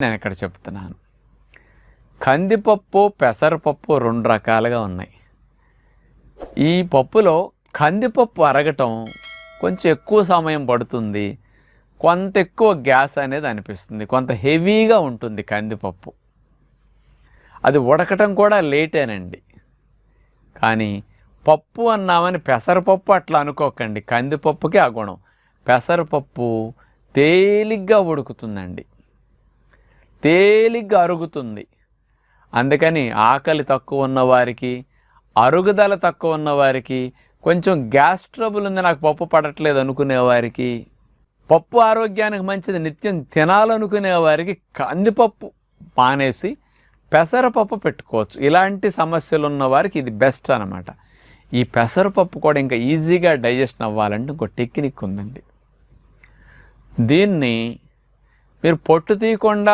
నేను ఇక్కడ చెప్తున్నాను. కందిపప్పు, పెసరపప్పు 2 రకాలుగా ఉన్నాయి. ఈ పప్పులో కందిపప్పు అరగటం కొంచెం ఎక్కువ సమయం పడుతుంది, కొంత ఎక్కువ గ్యాస్ అనేది అనిపిస్తుంది, కొంత హెవీగా ఉంటుంది కందిపప్పు. అది ఉడకటం కూడా లేటేనండి. కానీ పప్పు అన్నామని పెసరపప్పు అట్లా అనుకోకండి. కందిపప్పుకి ఆ గుణం. పెసరపప్పు తేలిగ్గా ఉడుకుతుందండి, తేలిగ్గా అరుగుతుంది. అందుకని ఆకలి తక్కువ ఉన్నవారికి, అరుగుదల తక్కువ ఉన్నవారికి, కొంచెం గ్యాస్ ట్రబుల్ ఉంది నాకు పప్పు పడట్లేదు అనుకునేవారికి, పప్పు ఆరోగ్యానికి మంచిది నిత్యం తినాలనుకునేవారికి కందిపప్పు మానేసి పెసరపప్పు పెట్టుకోవచ్చు. ఇలాంటి సమస్యలు ఉన్న వారికి ఇది బెస్ట్ అన్నమాట. ఈ పెసరపప్పు కూడా ఇంకా ఈజీగా డైజెషన్ అవ్వాలంటే ఇంకో టెక్నిక్ ఉందండి. దీన్ని మీరు పొట్టు తీయకుండా